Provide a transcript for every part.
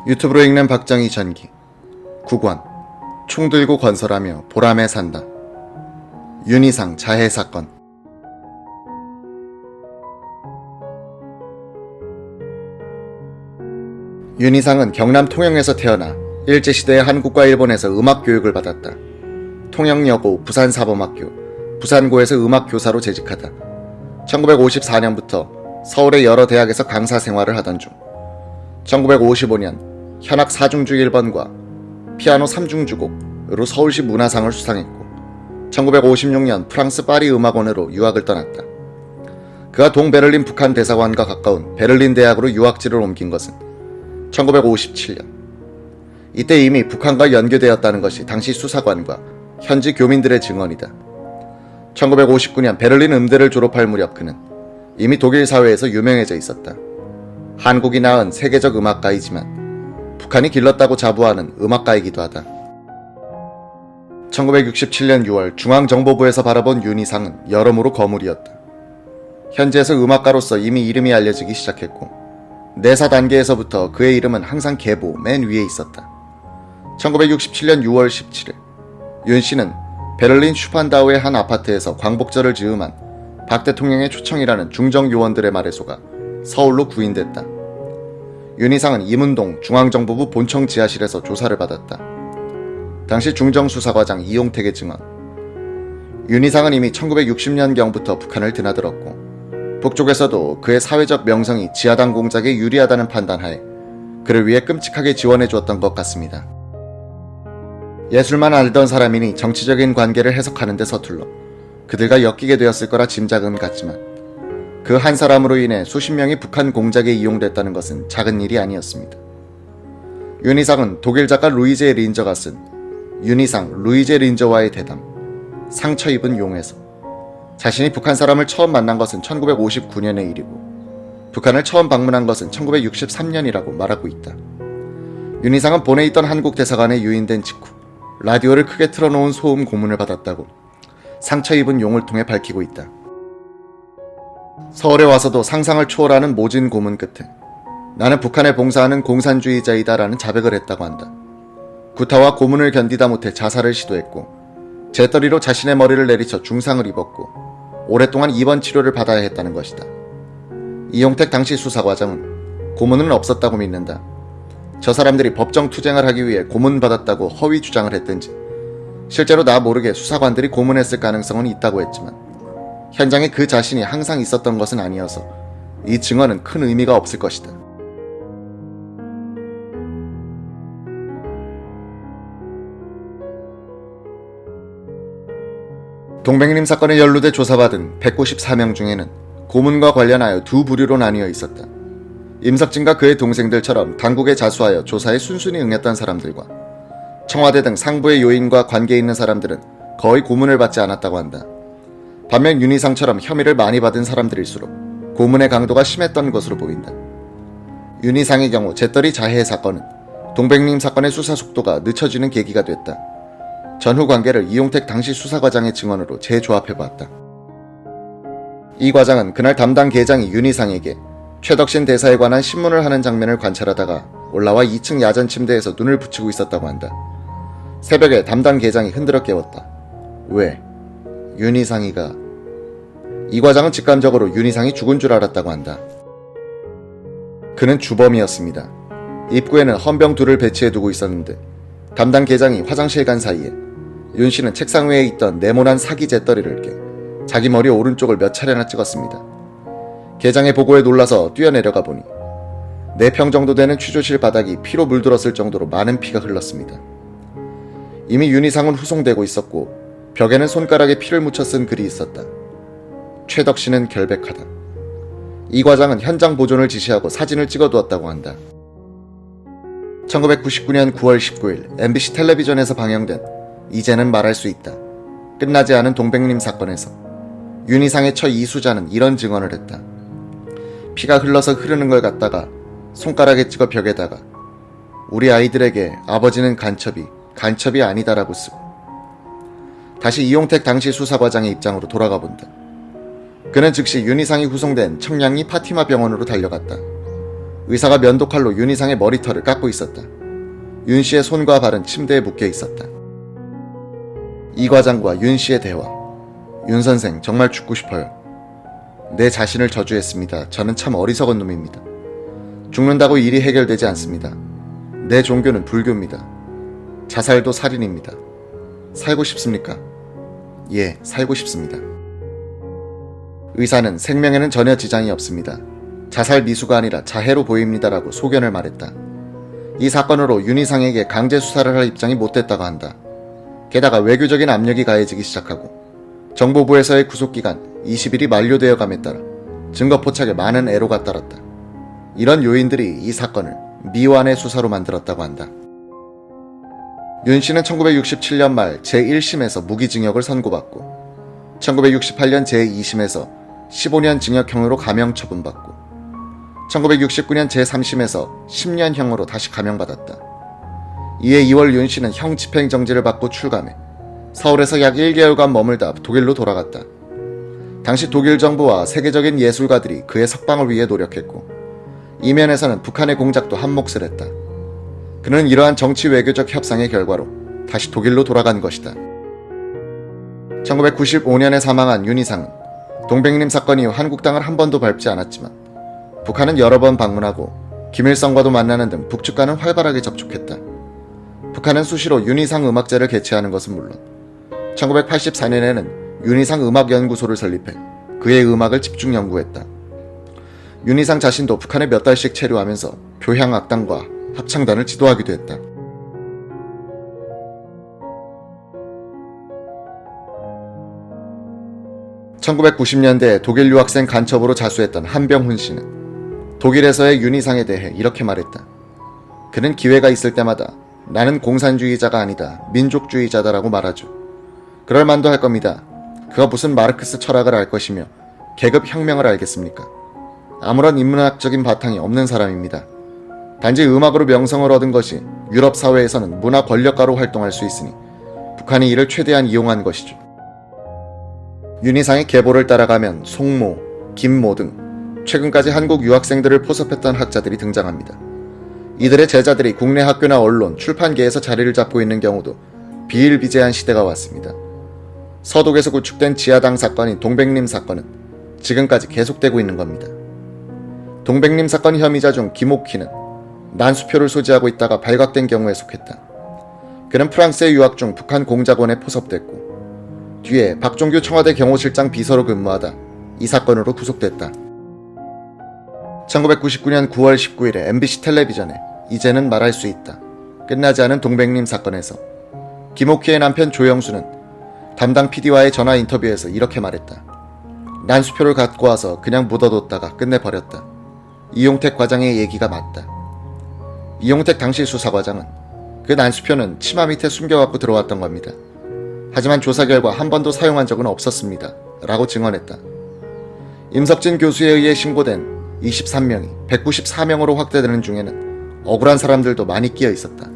유튜브로 읽는 박정희 전기 9권 총 들고 건설하며 보람에 산다. 윤희상 자해 사건. 윤희상은 경남 통영에서 태어나 일제시대의 한국과 일본에서 음악 교육을 받았다. 통영여고 부산사범학교, 부산고에서 음악교사로 재직하다 1954년부터 서울의 여러 대학에서 강사 생활을 하던 중 1955년 현악 4중주 1번과 피아노 3중주곡으로 서울시 문화상을 수상했고 1956년 프랑스 파리 음악원으로 유학을 떠났다. 그가 동베를린 북한 대사관과 가까운 베를린 대학으로 유학지를 옮긴 것은 1957년. 이때 이미 북한과 연계되었다는 것이 당시 수사관과 현지 교민들의 증언이다. 1959년 베를린 음대를 졸업할 무렵 그는 이미 독일 사회에서 유명해져 있었다. 한국이 낳은 세계적 음악가이지만 북한이 길렀다고 자부하는 음악가이기도 하다. 1967년 6월 중앙정보부에서 바라본 윤희상은 여러모로 거물이었다. 현지에서 음악가로서 이미 이름이 알려지기 시작했고 내사 단계에서부터 그의 이름은 항상 계보 맨 위에 있었다. 1967년 6월 17일 윤 씨는 베를린 슈판다우의 한 아파트에서 광복절을 즈음한 박 대통령의 초청이라는 중정요원들의 말에 속아 서울로 구인됐다. 윤희상은 이문동 중앙정보부 본청 지하실에서 조사를 받았다. 당시 중정수사과장 이용택의 증언. 윤희상은 이미 1960년경부터 북한을 드나들었고 북쪽에서도 그의 사회적 명성이 지하당 공작에 유리하다는 판단하에 그를 위해 끔찍하게 지원해 주었던 것 같습니다. 예술만 알던 사람이니 정치적인 관계를 해석하는 데 서툴러 그들과 엮이게 되었을 거라 짐작은 갔지만 그 한 사람으로 인해 수십 명이 북한 공작에 이용됐다는 것은 작은 일이 아니었습니다. 윤희상은 독일 작가 루이제 린저가 쓴 윤희상, 루이제 린저와의 대담, 상처 입은 용에서 자신이 북한 사람을 처음 만난 것은 1959년의 일이고 북한을 처음 방문한 것은 1963년이라고 말하고 있다. 윤희상은 본에 있던 한국 대사관에 유인된 직후 라디오를 크게 틀어놓은 소음 고문을 받았다고 상처 입은 용을 통해 밝히고 있다. 서울에 와서도 상상을 초월하는 모진 고문 끝에 나는 북한에 봉사하는 공산주의자이다 라는 자백을 했다고 한다. 구타와 고문을 견디다 못해 자살을 시도했고 재떨이로 자신의 머리를 내리쳐 중상을 입었고 오랫동안 입원 치료를 받아야 했다는 것이다. 이용택 당시 수사과장은 고문은 없었다고 믿는다. 저 사람들이 법정 투쟁을 하기 위해 고문받았다고 허위 주장을 했든지 실제로 나 모르게 수사관들이 고문했을 가능성은 있다고 했지만 현장에 그 자신이 항상 있었던 것은 아니어서 이 증언은 큰 의미가 없을 것이다. 동백림 사건에 연루돼 조사받은 194명 중에는 고문과 관련하여 두 부류로 나뉘어 있었다. 임석진과 그의 동생들처럼 당국에 자수하여 조사에 순순히 응했던 사람들과 청와대 등 상부의 요인과 관계 있는 사람들은 거의 고문을 받지 않았다고 한다. 반면 윤희상처럼 혐의를 많이 받은 사람들일수록 고문의 강도가 심했던 것으로 보인다. 윤희상의 경우 재떨이 자해 사건은 동백림 사건의 수사 속도가 늦춰지는 계기가 됐다. 전후 관계를 이용택 당시 수사과장의 증언으로 재조합해보았다. 이 과장은 그날 담당 계장이 윤희상에게 최덕신 대사에 관한 신문을 하는 장면을 관찰하다가 올라와 2층 야전 침대에서 눈을 붙이고 있었다고 한다. 새벽에 담당 계장이 흔들어 깨웠다. 왜? 윤희상이가... 이 과장은 직감적으로 윤희상이 죽은 줄 알았다고 한다. 그는 주범이었습니다. 입구에는 헌병 둘을 배치해두고 있었는데 담당 계장이 화장실 간 사이에 윤 씨는 책상 위에 있던 네모난 사기 재떨이를 깨 자기 머리 오른쪽을 몇 차례나 찍었습니다. 계장의 보고에 놀라서 뛰어내려가 보니 4평 정도 되는 취조실 바닥이 피로 물들었을 정도로 많은 피가 흘렀습니다. 이미 윤희상은 후송되고 있었고 벽에는 손가락에 피를 묻혀 쓴 글이 있었다. 최덕신은 결백하다. 이 과장은 현장 보존을 지시하고 사진을 찍어두었다고 한다. 1999년 9월 19일 MBC 텔레비전에서 방영된 이제는 말할 수 있다. 끝나지 않은 동백림 사건에서 윤희상의 처 이수자는 이런 증언을 했다. 피가 흘러서 흐르는 걸 갖다가 손가락에 찍어 벽에다가 우리 아이들에게 아버지는 간첩이 아니다라고 쓰고 다시 이용택 당시 수사과장의 입장으로 돌아가 본다. 그는 즉시 윤희상이 후송된 청량리 파티마 병원으로 달려갔다. 의사가 면도칼로 윤희상의 머리털을 깎고 있었다. 윤 씨의 손과 발은 침대에 묶여 있었다. 이 과장과 윤 씨의 대화. 윤 선생, 정말 죽고 싶어요. 내 자신을 저주했습니다. 저는 참 어리석은 놈입니다. 죽는다고 일이 해결되지 않습니다. 내 종교는 불교입니다. 자살도 살인입니다. 살고 싶습니까? 예, 살고 싶습니다. 의사는 생명에는 전혀 지장이 없습니다. 자살 미수가 아니라 자해로 보입니다라고 소견을 말했다. 이 사건으로 윤희상에게 강제 수사를 할 입장이 못 됐다고 한다. 게다가 외교적인 압력이 가해지기 시작하고 정보부에서의 구속기간 20일이 만료되어 감에 따라 증거 포착에 많은 애로가 따랐다. 이런 요인들이 이 사건을 미완의 수사로 만들었다고 한다. 윤 씨는 1967년 말 제1심에서 무기징역을 선고받고 1968년 제2심에서 15년 징역형으로 감형 처분받고 1969년 제3심에서 10년형으로 다시 감형받았다. 이에 2월 윤 씨는 형 집행정지를 받고 출감해 서울에서 약 1개월간 머물다 독일로 돌아갔다. 당시 독일 정부와 세계적인 예술가들이 그의 석방을 위해 노력했고 이면에서는 북한의 공작도 한몫을 했다. 그는 이러한 정치 외교적 협상의 결과로 다시 독일로 돌아간 것이다. 1995년에 사망한 윤희상은 동백림 사건 이후 한국 땅을 한 번도 밟지 않았지만 북한은 여러 번 방문하고 김일성과도 만나는 등 북측과는 활발하게 접촉했다. 북한은 수시로 윤희상 음악제를 개최하는 것은 물론 1984년에는 윤희상 음악연구소를 설립해 그의 음악을 집중 연구했다. 윤희상 자신도 북한에 몇 달씩 체류하면서 교향악단과 합창단을 지도하기도 했다. (1990년대에) 독일 유학생 간첩으로 자수했던 한병훈 씨는 독일에서의 윤희상에 대해 이렇게 말했다. 그는 기회가 있을 때마다 나는 공산주의자가 아니다, 민족주의자다라고 말하죠. 그럴 만도 할 겁니다. 그가 무슨 마르크스 철학을 알 것이며 계급혁명을 알겠습니까? 아무런 인문학적인 바탕이 없는 사람입니다. 단지 음악으로 명성을 얻은 것이 유럽 사회에서는 문화 권력가로 활동할 수 있으니 북한이 이를 최대한 이용한 것이죠. 윤희상의 계보를 따라가면 송모, 김모 등 최근까지 한국 유학생들을 포섭했던 학자들이 등장합니다. 이들의 제자들이 국내 학교나 언론, 출판계에서 자리를 잡고 있는 경우도 비일비재한 시대가 왔습니다. 서독에서 구축된 지하당 사건인 동백림 사건은 지금까지 계속되고 있는 겁니다. 동백림 사건 혐의자 중 김옥희는 난수표를 소지하고 있다가 발각된 경우에 속했다. 그는 프랑스에 유학 중 북한 공작원에 포섭됐고 뒤에 박종규 청와대 경호실장 비서로 근무하다 이 사건으로 구속됐다. 1999년 9월 19일에 MBC 텔레비전에 이제는 말할 수 있다. 끝나지 않은 동백림 사건에서 김옥희의 남편 조영수는 담당 PD와의 전화 인터뷰에서 이렇게 말했다. 난수표를 갖고 와서 그냥 묻어뒀다가 끝내버렸다. 이용택 과장의 얘기가 맞다. 이용택 당시 수사과장은 그 난수표는 치마 밑에 숨겨갖고 들어왔던 겁니다. 하지만 조사 결과 한 번도 사용한 적은 없었습니다. 라고 증언했다. 임석진 교수에 의해 신고된 23명이 194명으로 확대되는 중에는 억울한 사람들도 많이 끼어 있었다.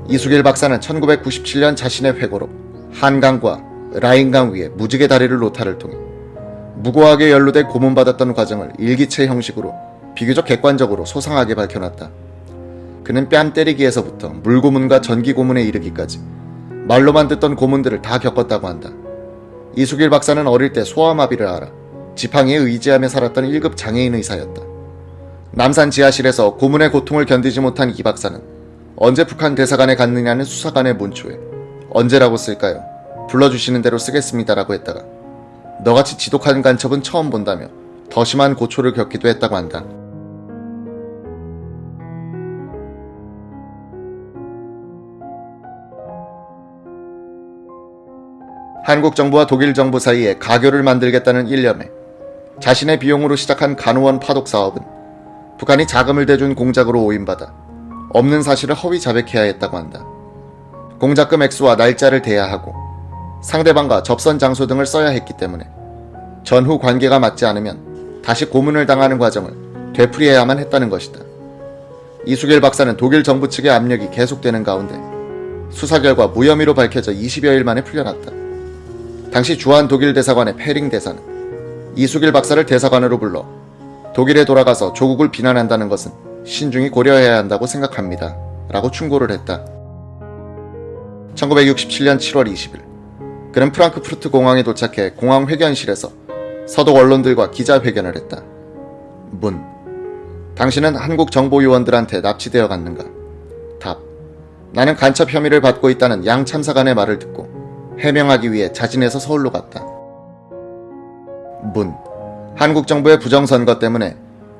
이수길 박사는 1997년 자신의 회고록 한강과 라인강 위에 무지개 다리를 노타를 통해 무고하게 연루돼 고문받았던 과정을 일기체 형식으로 비교적 객관적으로 소상하게 밝혀놨다. 그는 뺨 때리기에서부터 물고문과 전기고문에 이르기까지 말로만 듣던 고문들을 다 겪었다고 한다. 이수길 박사는 어릴 때 소아마비를 앓아 지팡이에 의지하며 살았던 1급 장애인 의사였다. 남산 지하실에서 고문의 고통을 견디지 못한 이 박사는 언제 북한 대사관에 갔느냐는 수사관의 문초에 언제라고 쓸까요? 불러주시는 대로 쓰겠습니다라고 했다가 너같이 지독한 간첩은 처음 본다며 더 심한 고초를 겪기도 했다고 한다. 한국 정부와 독일 정부 사이에 가교를 만들겠다는 일념에 자신의 비용으로 시작한 간호원 파독 사업은 북한이 자금을 대준 공작으로 오인받아 없는 사실을 허위 자백해야 했다고 한다. 공작금 액수와 날짜를 대야 하고 상대방과 접선 장소 등을 써야 했기 때문에 전후 관계가 맞지 않으면 다시 고문을 당하는 과정을 되풀이해야만 했다는 것이다. 이수길 박사는 독일 정부 측의 압력이 계속되는 가운데 수사 결과 무혐의로 밝혀져 20여일 만에 풀려났다. 당시 주한 독일 대사관의 페링 대사는 이수길 박사를 대사관으로 불러 독일에 돌아가서 조국을 비난한다는 것은 신중히 고려해야 한다고 생각합니다. 라고 충고를 했다. 1967년 7월 20일 그는 프랑크푸르트 공항에 도착해 공항 회견실에서 서독 언론들과 기자회견을 했다. 문. 당신은 한국 정보요원들한테 납치되어 갔는가? 답. 나는 간첩 혐의를 받고 있다는 양 참사관의 말을 듣고 해명하기 위해 자진해서 서울로 갔다. 문. 한국 정부의 부정선거 때문에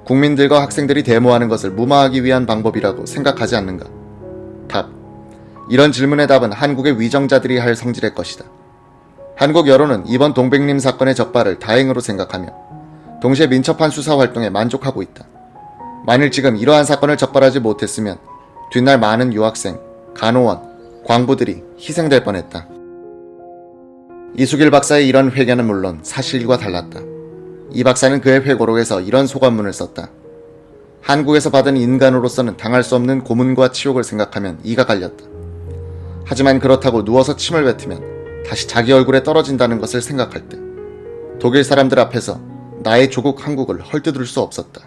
국민들과 학생들이 데모하는 것을 무마하기 위한 방법이라고 생각하지 않는가? 답. 이런 질문의 답은 한국의 위정자들이 할 성질의 것이다. 한국 여론은 이번 동백님 사건의 적발을 다행으로 생각하며 동시에 민첩한 수사 활동에 만족하고 있다. 만일 지금 이러한 사건을 적발하지 못했으면 뒷날 많은 유학생, 간호원, 광부들이 희생될 뻔했다. 이수길 박사의 이런 회견은 물론 사실과 달랐다. 이 박사는 그의 회고록에서 이런 소감문을 썼다. 한국에서 받은 인간으로서는 당할 수 없는 고문과 치욕을 생각하면 이가 갈렸다. 하지만 그렇다고 누워서 침을 뱉으면 다시 자기 얼굴에 떨어진다는 것을 생각할 때 독일 사람들 앞에서 나의 조국 한국을 헐뜯을 수 없었다.